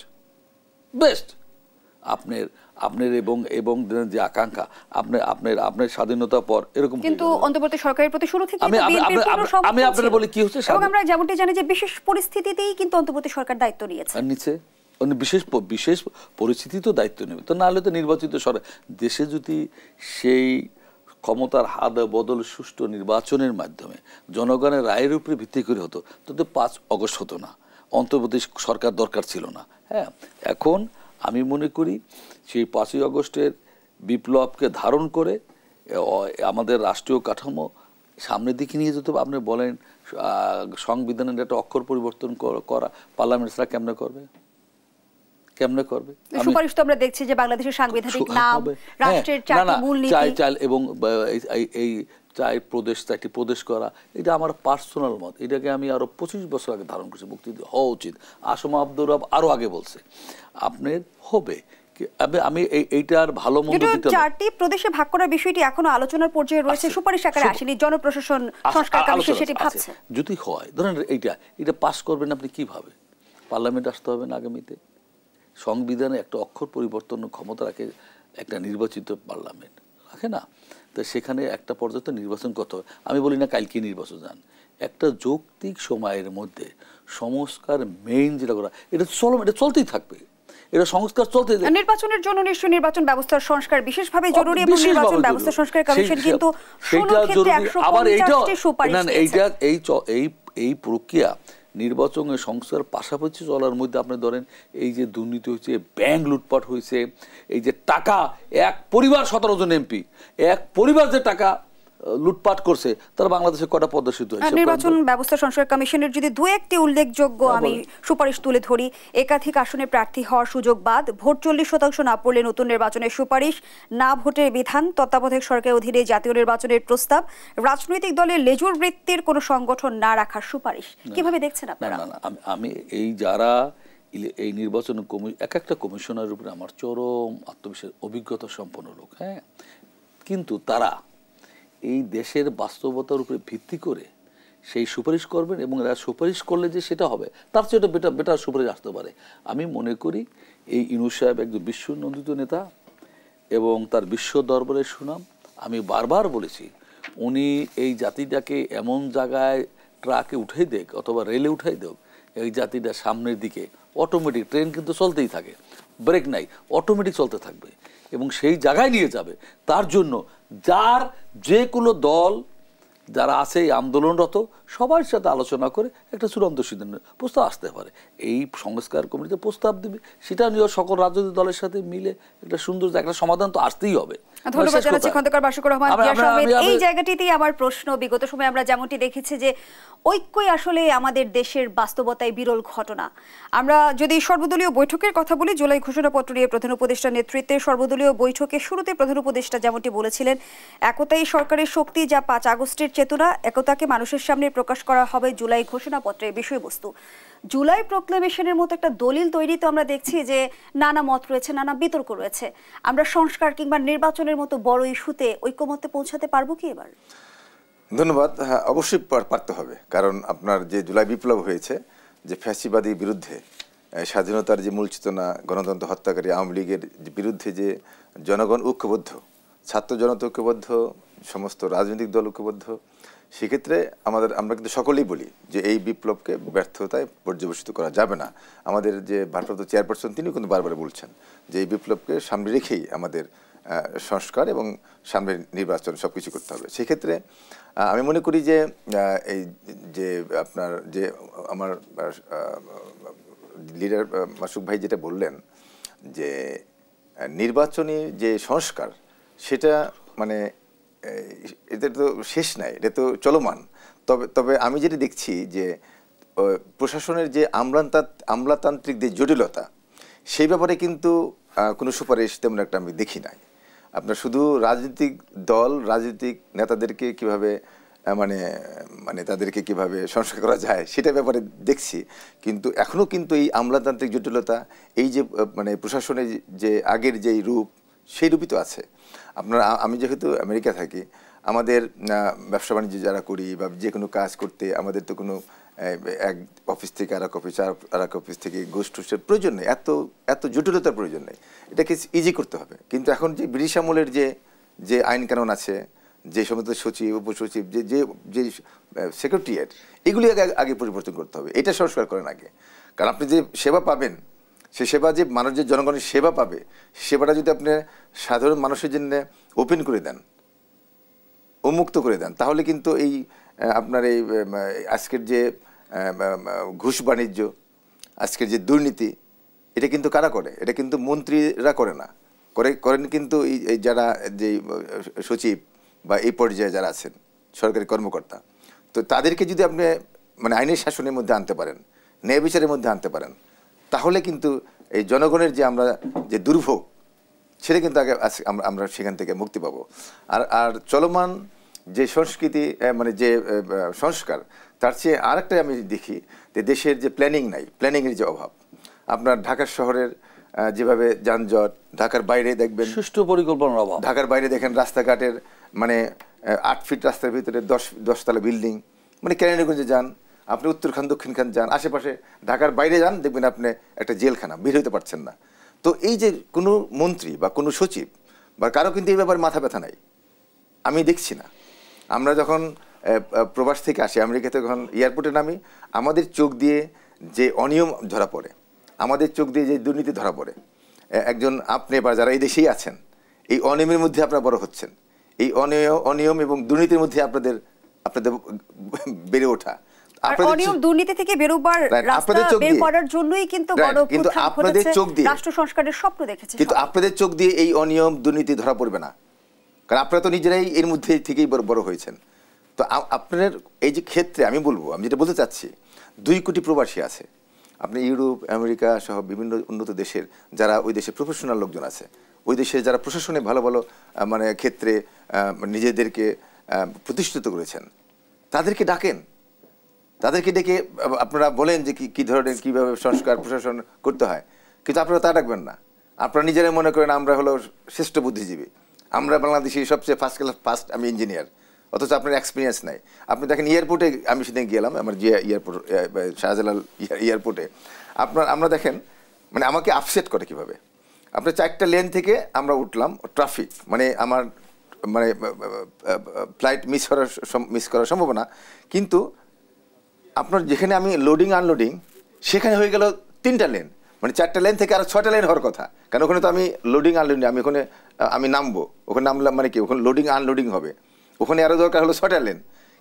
আপনার এবং যে আকাঙ্ক্ষা, আপনার স্বাধীনতার পর এরকম, কিন্তু
অন্তর্বর্তী সরকারের প্রতি শুরু থেকে
আমি আপনাদের বলি কি হচ্ছে,
এবং আমরা যেমনটি জানি যে বিশেষ পরিস্থিতিতেই কিন্তু অন্তর্বর্তী সরকার দায়িত্ব নিয়েছে।
বিশেষ পরিস্থিতি তো দায়িত্ব নেবে, তো না হলে তো নির্বাচিত সরকার। দেশে যদি সেই ক্ষমতার হাত বদল সুষ্ঠু নির্বাচনের মাধ্যমে জনগণের রায়ের উপরে ভিত্তি করে হতো, তো 5 আগস্ট হতো না, অন্তর্বর্তী সরকার দরকার ছিল না। হ্যাঁ, এখন আমি মনে করি সেই 5 আগস্টের বিপ্লবকে ধারণ করে আমাদের রাষ্ট্রীয় কাঠামো সামনের দিকে নিয়ে যেতে হবে। আপনি বলেন সংবিধানের একটা অক্ষর পরিবর্তন করা পার্লামেন্ট ছাড়া কেমনে করবে?
সুপারিশ তো আমরা দেখছি যে বাংলাদেশের সাংবিধানিক নাম, রাষ্ট্রের 4টি মূলনীতি
এবং এই চারটি প্রদেশ করা, এটা আমার পার্সোনাল মত। এটাকে আমি আরো 25 বছর আগে ধারণ করছি, মুক্তি হওয়া উচিত। আসম আব্দুর রব আরো আগে বলছে আপনার হবে। আমি এইটার ভালো মন্দ দিতে,
চারটি প্রদেশে ভাগ করার বিষয়টি এখনো আলোচনার পর্যায়ে রয়েছে, সুপারিশ আকারে আসেনি। জনপ্রশাসন সংস্কার কমিশন সেটি ভাবছে।
যদি হয় ধরেন এটা পাস করবেন আপনি কিভাবে? পার্লামেন্ট আসতে হবে না আগামীতে? সংবিধানে একটা অক্ষর পরিবর্তনের ক্ষমতা রাখে একটা নির্বাচিত পার্লামেন্ট, রাখে না? তো সেখানে একটা পর্যায়ে তো নির্বাচন করতে হবে। আমি বলি না কালকে নির্বাচন যান, একটা যৌক্তিক সময়ের মধ্যে সংস্কার মেইন যেটা করা, এটা চলতেই থাকবে। এটা সংস্কার চলতে,
নির্বাচনের জন্য নিশ্চয়ই নির্বাচন ব্যবস্থার সংস্কার বিশেষভাবে জরুরি, এবং নির্বাচন ব্যবস্থা সংস্কার কমিশন কিন্তু
আবার এই প্রক্রিয়া নির্বাচনের সংস্কার পাশাপাশি চলার মধ্যে আপনি ধরেন এই যে দুর্নীতি হয়েছে, ব্যাংক লুটপাট হয়েছে, এই যে টাকা এক পরিবার 17 জন এমপি এক পরিবার যে টাকা লুটপাট করছে, তারা বাংলাদেশে কটা প্রদর্শিত হয়েছে।
নির্বাচন ব্যবস্থা সংস্কার কমিশনের যদি দু একটি উল্লেখযোগ্য আমি সুপারিশ তুলে ধরি, একাধিক আসনে প্রার্থী হওয়ার সুযোগ বাদ, ভোট 40% না পড়লে নতুন নির্বাচনের সুপারিশ, না ভোটের বিধান, তত্ত্বাবধায়ক সরকারের অধীনে জাতীয় নির্বাচনের প্রস্তাব, রাজনৈতিক দলের লেজুর বৃত্তির কোনো সংগঠন না রাখার সুপারিশ। কিভাবে দেখছেন আপনারা?
আমি এই যারা এই নির্বাচন এক একটা কমিশনের উপরে আমার চরম আত্মবিশ্বাস, অভিজ্ঞতা সম্পন্ন লোক, হ্যাঁ, কিন্তু তারা এই দেশের বাস্তবতার উপরে ভিত্তি করে সেই সুপারিশ করবেন, এবং এরা সুপারিশ করলে যে সেটা হবে তার চেয়ে বেটার সুপারিশ আসতে পারে। আমি মনে করি এই ইউনূস সাহেব একজন বিশ্বনন্দিত নেতা এবং তার বিশ্ব দরবারের সুনাম। আমি বারবার বলেছি উনি এই জাতিটাকে এমন জায়গায় ট্রাকে উঠাই দেখ অথবা রেলে উঠাই দেখ, এই জাতিটা সামনের দিকে অটোমেটিক, ট্রেন কিন্তু চলতেই থাকে, ব্রেক নাই, অটোমেটিক চলতে থাকবে এবং সেই জায়গায় নিয়ে যাবে। তার জন্য যার যে কোনো দল যারা আছে এই আন্দোলনরত সবার সাথে আলোচনা করে একটা চূড়ান্ত সিদ্ধান্ত প্রস্তাব আসতে পারে। এই সংস্কার কমিটিতে প্রস্তাব দিবে, সেটা নিয়ে সকল রাজনৈতিক দলের সাথে মিলে একটা সুন্দর একটা সমাধান তো আসতেই হবে।
ধন্যবাদ জানাচ্ছি খন্দকার বাসুকুর রহমান। এই জায়গাটিতেই আমার প্রশ্ন, বিগত সময়ে আমরা যেমনটি দেখেছি যে ঐক্যই আসলে আমাদের দেশের বাস্তবতায় বিরল ঘটনা। আমরা যদি সর্বদলীয় বৈঠকের কথা বলি, জুলাই ঘোষণাপত্র নিয়ে প্রধান উপদেষ্টার নেতৃত্বে সর্বদলীয় বৈঠকের শুরুতে প্রধান উপদেষ্টা যেমনটি বলেছিলেন, একতাই সরকারের শক্তি, যা 5 আগস্টের চেতনা, একতাকে মানুষের সামনে প্রকাশ করা হবে জুলাই ঘোষণাপত্রের বিষয়বস্তু। জুলাই প্রক্লেমেশনের মতো একটা দলিল তৈরি তো আমরা দেখছি যে নানা মত রয়েছে, নানা বিতর্ক রয়েছে। আমরা সংস্কার কিংবা নির্বাচনের মতো বড় ইস্যুতে ঐক্যমত্যে পৌঁছাতে পারবো কি এবার?
ধন্যবাদ। হ্যাঁ, অবশ্যই পারতে হবে, কারণ আপনার যে জুলাই বিপ্লব হয়েছে, যে ফ্যাসিবাদী বিরুদ্ধে স্বাধীনতার যে মূল চেতনা, গণতন্ত্র হত্যাকারী আওয়ামী লীগের বিরুদ্ধে যে জনগণ ঐক্যবদ্ধ, ছাত্র জনতা ঐক্যবদ্ধ, সমস্ত রাজনৈতিক দল ঐক্যবদ্ধ, সেক্ষেত্রে আমরা কিন্তু সকলেই বলি যে এই বিপ্লবকে ব্যর্থতায় পর্যবেসিত করা যাবে না। আমাদের যে ভারপ্রাপ্ত চেয়ারপারসন তিনিও কিন্তু বারবার বলছেন যে এই বিপ্লবকে সামনে রেখেই আমাদের সংস্কার এবং সামনের নির্বাচন সব কিছু করতে হবে। সেক্ষেত্রে আমি মনে করি যে এই যে আপনার যে আমার লিডার মাসুক ভাই যেটা বললেন যে নির্বাচনী যে সংস্কার, সেটা মানে এটা তো শেষ নাই, এটা তো চলমান। তবে আমি যেটা দেখছি যে প্রশাসনের যে আমলাতান্ত্রিক যে জটিলতা, সেই ব্যাপারে কিন্তু কোনো সুপারিশ তেমন একটা আমি দেখি নাই। আপনার শুধু রাজনৈতিক দল, রাজনৈতিক নেতাদেরকে কিভাবে মানে তাদেরকে কিভাবে সংস্কার করা যায় সেটা ব্যাপারে দেখছি, কিন্তু এখনও কিন্তু এই আমলাতান্ত্রিক জটিলতা, এই যে মানে প্রশাসনের যে আগের যেই রূপ, সেই রূপই তো আছে। আমি যেহেতু আমেরিকা থাকি, আমাদের ব্যবসা বাণিজ্য যারা করি বা যে কোনো কাজ করতে আমাদের তো কোনো এক অফিস থেকে আর এক অফিস থেকে গোষ্ঠীর প্রয়োজন নেই, এত জটিলতার প্রয়োজন নেই, এটাকে ইজি করতে হবে। কিন্তু এখন যে ব্রিটিশ আমলের যে আইন কানুন আছে, যে সমস্ত সচিব, উপসচিব, যে সেক্রেটারিয়েট, এগুলি আগে পরিবর্তন করতে হবে। এটা সংস্কার করেন আগে, কারণ আপনি যে সেবা পাবেন, সে সেবা যে মানুষ যে জনগণের সেবা পাবে, সেবাটা যদি আপনি সাধারণ মানুষের জন্য ওপেন করে দেন, উন্মুক্ত করে দেন, তাহলে কিন্তু এই আপনার এই আজকের যে ঘুষ বাণিজ্য, আজকের যে দুর্নীতি, এটা কিন্তু কারা করে? এটা কিন্তু মন্ত্রীরা করে না, করেন কিন্তু এই যারা যে সচিব বা এই পর্যায়ে যারা আছেন সরকারি কর্মকর্তা। তো তাদেরকে যদি আপনি মানে আইনের শাসনের মধ্যে আনতে পারেন, ন্যায় বিচারের মধ্যে আনতে পারেন, তাহলে কিন্তু এই জনগণের যে আমরা যে দুর্ভোগ, সেটা কিন্তু আগে আমরা সেখান থেকে মুক্তি পাবো। আর চলমান যে সংস্কৃতি মানে যে সংস্কার, তার চেয়ে আরেকটা আমি দেখি যে দেশের যে প্ল্যানিং নাই, প্ল্যানিংয়ের যে অভাব। আপনার ঢাকার শহরের যেভাবে যানজট, ঢাকার বাইরে দেখবেন
সুষ্ঠু পরিকল্পনার অভাব।
ঢাকার বাইরে দেখেন রাস্তাঘাটের মানে 8 ফিট রাস্তার ভিতরে 10 বিল্ডিং, মানে কেরানীগঞ্জে যান, আপনি উত্তরখান দক্ষিণখান যান, আশেপাশে ঢাকার বাইরে যান, দেখবেন আপনি একটা জেলখানা, বের হতে পারছেন না। তো এই যে কোনো মন্ত্রী বা কোনো সচিব বা কারো কিন্তু এই ব্যাপারে মাথা ব্যথা নাই, আমি দেখছি না। আমরা যখন প্রবাস থেকে আসি, আমেরিকাতে যখন এয়ারপোর্টে নামি, আমাদের চোখ দিয়ে যে অনিয়ম ধরা পড়ে, আমাদের চোখ দিয়ে যে দুর্নীতি ধরা পড়ে, একজন আপনি বা যারা এই দেশেই আছেন, এই অনিয়মের মধ্যে আপনারা বড় হচ্ছেন, এই অনিয়ম এবং দুর্নীতির মধ্যে আপনাদের বেড়ে ওঠা।
অনিয়ম দুর্নীতি থেকে বেরোবার রাস্তা বের করার জন্যই কিন্তু
আপনাদের চোখ দিয়ে
রাষ্ট্র সংস্কারের স্বপ্ন দেখেছে,
কিন্তু আপনাদের চোখ দিয়ে এই অনিয়ম দুর্নীতি ধরা পড়বে না, কারণ আপনারা তো নিজেরাই এর মধ্যে থেকেই বড় হয়েছেন। তো আপনার এই যে ক্ষেত্রে আমি বলবো, আমি যেটা বলতে চাচ্ছি, 2 কোটি প্রবাসী আছে। আপনি ইউরোপ, আমেরিকা সহ বিভিন্ন উন্নত দেশের যারা ওই দেশে প্রফেশনাল লোকজন আছে, ওই দেশের যারা প্রশাসনে ভালো ভালো মানে ক্ষেত্রে নিজেদেরকে প্রতিষ্ঠিত করেছেন, তাদেরকে ডাকেন, তাদেরকে ডেকে আপনারা বলেন যে কি ধরনের কীভাবে সংস্কার প্রশাসন করতে হয়, কিন্তু আপনারা তা ডাকবেন না। আপনারা নিজেরাই মনে করেন আমরা হলো শ্রেষ্ঠ বুদ্ধিজীবী, আমরা বাংলাদেশি সবচেয়ে ফার্স্ট আমি ইঞ্জিনিয়ার, অথচ আপনার এক্সপিরিয়েন্স নাই। আপনি দেখেন এয়ারপোর্টে, আমি সেদিন গেলাম আমার জিয়া এয়ারপোর্ট, শাহজালাল এয়ারপোর্টে, আমরা দেখেন মানে আমাকে আপসেট করে কীভাবে। আপনার 4টা লেন থেকে আমরা উঠলাম, ট্রাফিক মানে আমার মানে ফ্লাইট মিস করার সম্ভাবনা, কিন্তু আপনার যেখানে আমি লোডিং আনলোডিং সেখানে হয়ে গেল 3টা লেন, মানে 4টা লেন থেকে আর 6টা লেন হওয়ার কথা, কারণ ওখানে তো আমি লোডিং আনলোডিং, আমি ওখানে আমি নামবো, ওখানে নামলাম মানে কি ওখানে লোডিং আনলোডিং হবে, ওখানে আরও দরকার হলো 6টা লেন,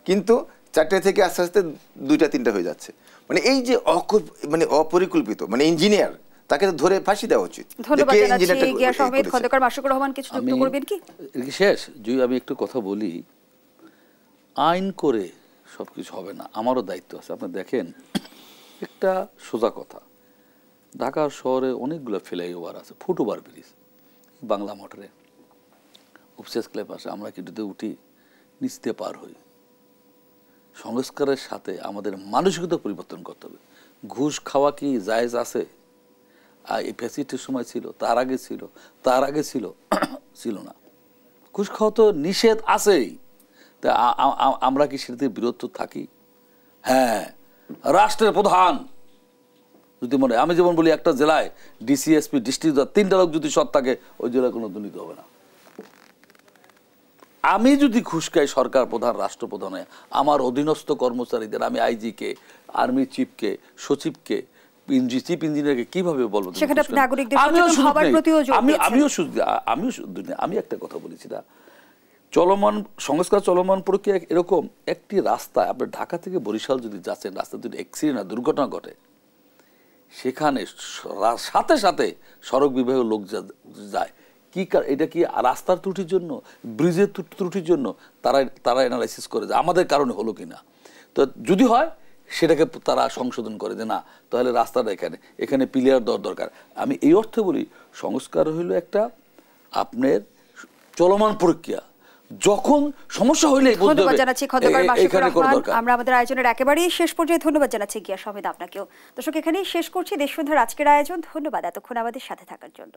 কিন্তু 4টে থেকে আস্তে আস্তে 2টা 3টা হয়ে যাচ্ছে। মানে এই যে মানে অপরিকল্পিত, মানে ইঞ্জিনিয়ার তাকে ধরে ফাঁসি দেওয়া উচিত।
ধন্যবাদ জানাচ্ছি গিয়াস আহমেদ। খন্দকার মাশরুকুর রহমান কিছু যুক্ত করবেন কি?
শেষ আমি একটু কথা বলি, আইন করে সবকিছু হবে না, আমারও দায়িত্ব আছে। আপনি দেখেন একটা সোজা কথা, ঢাকা শহরে অনেকগুলো ফ্লাইওভার আছে, ফুটওভার ব্রিজ, বাংলা মোটরে উপসেস ক্লাব আসে, আমরা কিটুতে উঠি, নিচতে পার হই। সংস্কারের সাথে আমাদের মানসিকতা পরিবর্তন করতে হবে। ঘুষ খাওয়া কি জায়েজ আছে? এই ফ্যাসিলিটির সময় ছিল, তার আগে ছিল ছিল না। ঘুষ খাওয়া তো নিষেধ আছেই, তা আমরা কি সেটাতে বিরত থাকি? হ্যাঁ, রাষ্ট্রের প্রধান যদি মনে, আমি যেমন বলি একটা জেলায় ডিসিএসপি, ডিস্ট্রিক্ট 3টা লোক যদি সৎ থাকে, ওই জেলায় কোনো দুর্নীতি হবে না। আমি যদি ঘুষ খাই, সরকার প্রধান, রাষ্ট্রপ্রধান, আমার অধীনস্থ কর্মচারীদের আমি আইজিকে, আর্মি চিফকে, সচিবকে, চিফ ইঞ্জিনিয়ারকে কিভাবে বলবো? আমি একটা কথা বলেছি না, সংস্কার চলমান প্রক্রিয়া এরকম একটি রাস্তা, আপনার ঢাকা থেকে বরিশাল যদি যাচ্ছেন, রাস্তায় যদি অ্যাক্সিডেন্ট, দুর্ঘটনা ঘটে, সেখানে সাথে সাথে সড়ক বিভাগের লোক যায় কি, এটা কি রাস্তার ত্রুটির জন্য, ব্রিজের ত্রুটির জন্য? তারা অ্যানালাইসিস করে যে আমাদের কারণে হলো কিনা। তো যদি হয় সেটাকে তারা সংশোধন করে যে না, তাহলে রাস্তাটা এখানে পিলিয়ার দরকার। আমি এই অর্থে বলি, সংস্কার হইল একটা আপনার চলমান প্রক্রিয়া, যখন সমস্যা হইলে
ধন্যবাদ জানাচ্ছি খন্দকার মাশরুকুর রহমান। আমরা আমাদের আয়োজনের একেবারেই শেষ পর্যায়ে ধন্যবাদ জানাচ্ছি গিয়াস আহমেদ আপনাকেও। দর্শক, এখানেই শেষ করছি দেশবন্ধুর আজকের আয়োজন। ধন্যবাদ এতক্ষণ আমাদের সাথে থাকার জন্য।